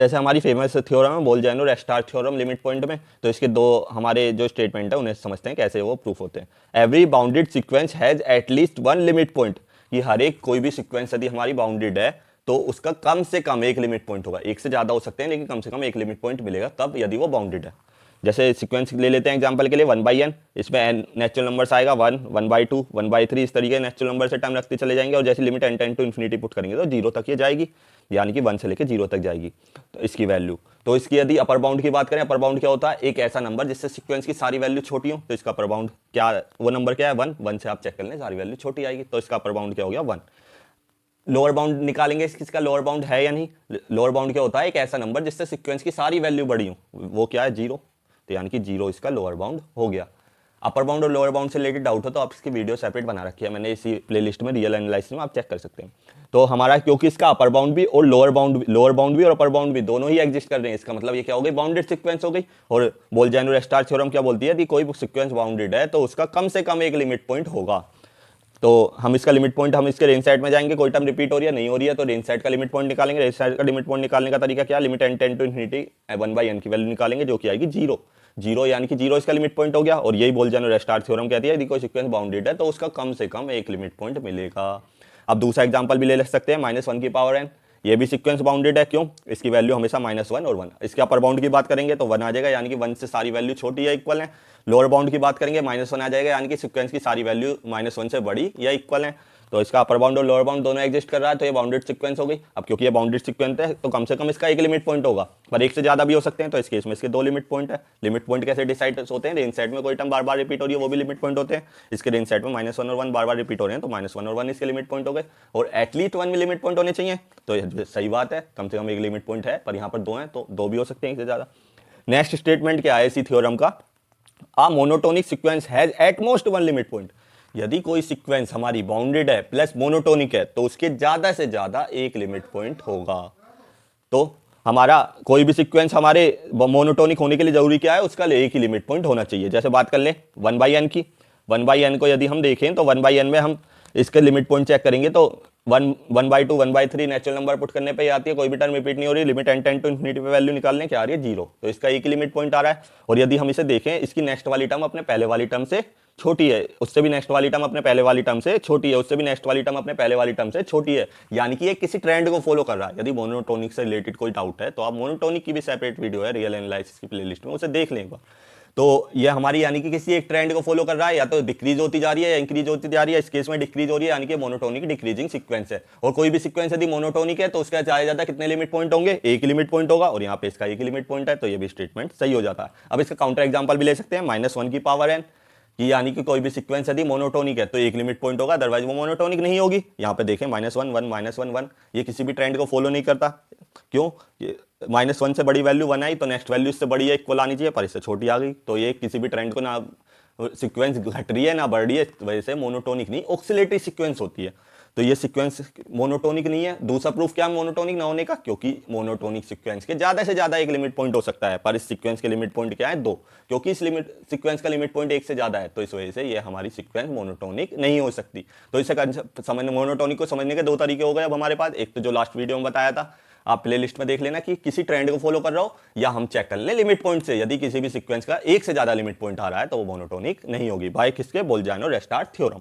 जैसे हमारी famous theorem है बोल-जेनो रेस्टार्ट थ्योरम लिमिट पॉइंट में, तो इसके दो हमारे जो स्टेटमेंट है उन्हें समझते हैं कैसे वो प्रूफ होते हैं। Every bounded sequence has at least one limit point, कि हर एक कोई भी सीक्वेंस यदि हमारी बाउंडेड है तो उसका कम से कम एक लिमिट पॉइंट होगा। एक से ज़्यादा हो सकते हैं लेकिन कम से कम एक लिमिट पॉइंट मिलेगा तब, यदि वो बाउंडेड है। जैसे सीक्वेंस ले लेते हैं एग्जांपल के लिए 1/n, इसमें n नेचुरल नंबर्स आएगा 1, 1/2, 1/3, इस तरीके नेचुरल नंबर से टर्म रखते चले जाएंगे और जैसे limit n tend to infinity put करेंगे तो 0 तक ये जाएगी, यानी कि 1 से लेकर 0 तक जाएगी तो इसकी वैल्यू। तो इसकी यदि अपर बाउंड की बात करें, अपर बाउंड क्या होता है, एक ऐसा नंबर जिससे सीक्वेंस की सारी वैल्यू छोटी हो, तो इसका अपर बाउंड क्या, वो नंबर क्या है 1, 1 से आप चेक कर लें सारी वैल्यू छोटी आएगी, तो इसका अपर बाउंड क्या हो गया 1। लोअर बाउंड निकालेंगे, इसका लोअर बाउंड है या नहीं। लोअर बाउंड क्या होता है, एक ऐसा नंबर जिससे सीक्वेंस की सारी वैल्यू बड़ी हो, वो क्या है 0, तो यानी कि 0 इसका लोअर बाउंड हो गया। अपर बाउंड और लोअर बाउंड से रिलेटेड डाउट हो तो आप इसकी वीडियो सेपरेट बना रखी है मैंने इसी प्लेलिस्ट में, रियल एनालिसिस में, आप चेक कर सकते हैं। तो हमारा क्योंकि इसका अपर बाउंड भी और लोअर बाउंड भी और अपर बाउंड भी दोनों ही एग्जिस्ट कर रहे हैं, इसका मतलब ये क्या हो गई, बाउंडेड सीक्वेंस हो गई। और बोल-जेनो रेस्टार्ट थ्योरम क्या बोलती है कि कोई सीक्वेंस बाउंडेड है तो उसका कम से कम एक लिमिट पॉइंट होगा। तो हम इसका लिमिट पॉइंट, हम इसके रेंज साइड में जाएंगे, कोई टर्म रिपीट हो रही है नहीं हो रही है तो रेंज साइड का लिमिट पॉइंट निकालेंगे। रेंज साइड का लिमिट पॉइंट निकालने का तरीका क्या, limit n tend to infinity 1/n की वैल्यू निकालेंगे जो कि आएगी 0, 0 यानी कि 0 इसका लिमिट पॉइंट हो गया। और यही बोल-जेनो रेस्टार्ट थ्योरम कहती है यदि कोई सीक्वेंस बाउंडेड है तो उसका कम से कम एक लिमिट पॉइंट मिलेगा। अब दूसरा एग्जांपल भी ले सकते हैं, -1 की पावर n, ये भी सीक्वेंस बाउंडेड है, क्यों, इसकी वैल्यू हमेशा -1 और 1। इसके अपर बाउंड की बात करेंगे तो 1 आ जाएगा, यानी कि 1 से सारी वैल्यू छोटी या इक्वल है। लोअर बाउंड की बात करेंगे -1 आ जाएगा, यानी कि सीक्वेंस की सारी वैल्यू -1 से बड़ी या इक्वल है। तो इसका अपर बाउंड और लोअर बाउंड दोनों एग्जिस्ट कर रहा है तो ये बाउंडेड सीक्वेंस हो गई। अब क्योंकि ये बाउंडेड सीक्वेंस है तो कम से कम इसका एक लिमिट पॉइंट होगा, पर एक से ज्यादा भी हो सकते हैं, तो इस केस में इसके दो लिमिट पॉइंट है। लिमिट पॉइंट कैसे डिसाइड होते हैं, रेंज साइड में कोई टर्म बार बार रिपीट हो रही है वो भी लिमिट पॉइंट होते हैं। इसके रेंज साइड में -1 और 1 बार बार रिपीट हो रहे हैं तो -1 और 1 इसके लिमिट पॉइंट हो गए, और एटलीस्ट 1 में लिमिट पॉइंट होने चाहिए, तो ये सही बात है, कम से कम एक लिमिट पॉइंट है, पर यहाँ पर 2 हैं तो 2 भी हो सकते हैं, इससे ज्यादा। नेक्स्ट स्टेटमेंट क्या है इसी थ्योरम का, a monotonic sequence has at most 1 limit point. यदि कोई सीक्वेंस हमारी बाउंडेड है प्लस मोनोटोनिक है तो उसके ज्यादा से ज्यादा एक लिमिट पॉइंट होगा। तो हमारा कोई भी सीक्वेंस हमारे मोनोटोनिक होने के लिए जरूरी क्या है, उसका एक ही लिमिट पॉइंट होना चाहिए। जैसे बात कर ले 1/n की, 1/n को यदि हम देखें तो 1/n में हम इसके लिमिट पॉइंट चेक करेंगे तो 1/2, 1/3 नेचुरल नंबर पुट करने पे आती है, कोई भी टर्म रिपीट नहीं हो रही, limit n tend to infinity पे वैल्यू निकालने क्या आ रही है 0, तो इसका एक ही लिमिट पॉइंट आ रहा है। और यदि हम इसे देखें, इसकी नेक्स्ट वाली टर्म अपने पहले वाली टर्म से छोटी है, उससे भी नेक्स्ट वाली टर्म अपने पहले वाली टर्म से छोटी है, उससे भी नेक्स्ट वाली टर्म अपने पहले वाली टर्म से छोटी है, यानी कि ये किसी ट्रेंड को फॉलो कर रहा है। यदि मोनोटोनिक से रिलेटेड कोई डाउट है तो आप मोनोटोनिक की भी सेपरेट वीडियो है रियल एनालिसिस की प्लेलिस्ट में, उसे देख लें एक बार। तो ये हमारी यानी कि किसी एक ट्रेंड को फॉलो कर रहा है, या तो डिक्रीज होती जा रही है या इंक्रीज होती जा रही है, इस केस में डिक्रीज हो रही है, यानी कि मोनोटोनिक डिक्रीजिंग सीक्वेंस है। और कोई भी सीक्वेंस यदि मोनोटोनिक है तो उसका चाहे ज्यादा कितने लिमिट पॉइंट होंगे, एक लिमिट पॉइंट होगा, और यहाँ पे इसका एक लिमिट पॉइंट है, तो ये भी स्टेटमेंट सही हो जाता है। अब इसका काउंटर एग्जांपल भी ले सकते हैं, -1 की पावर n, कि यानी कि कोई भी सीक्वेंस यदि मोनोटोनिक है तो एक लिमिट पॉइंट होगा, अदरवाइज वो मोनोटोनिक नहीं होगी। यहाँ पे देखें -1 1 -1 1, ये किसी भी ट्रेंड को फॉलो नहीं करता, क्यों, -1 से बड़ी वैल्यू 1 आई तो नेक्स्ट वैल्यू इससे बड़ी या इक्वल आनी चाहिए, पर इससे छोटी आ गई, तो ये किसी भी ट्रेंड को ना सीक्वेंस घट रही है ना बढ़ रही है, वजह से मोनोटोनिक नहीं, ऑक्सिलेटरी सीक्वेंस होती है। तो ये सीक्वेंस मोनोटोनिक नहीं है। दूसरा प्रूफ क्या है मोनोटोनिक ना होने का, क्योंकि मोनोटोनिक सीक्वेंस के ज्यादा से ज्यादा एक लिमिट पॉइंट हो सकता है, पर इस सीक्वेंस के लिमिट पॉइंट क्या है 2, क्योंकि इस लिमिट सीक्वेंस का लिमिट पॉइंट 1 से ज्यादा है, तो इस वजह से ये हमारी सीक्वेंस मोनोटोनिक नहीं हो सकती। तो इसे समझने, मोनोटोनिक को समझने के 2 तरीके हो गए अब हमारे पास। एक तो जो लास्ट वीडियो में बताया था, आप प्लेलिस्ट में देख लेना, कि किसी ट्रेंड को फॉलो कर रहा हो, या हम चेक कर लें लिमिट पॉइंट से, यदि किसी भी सीक्वेंस का 1 से ज्यादा लिमिट पॉइंट आ रहा है तो वो मोनोटोनिक नहीं होगी, बाय किसके, बोल-जेनो रेस्टार्ट थ्योरम।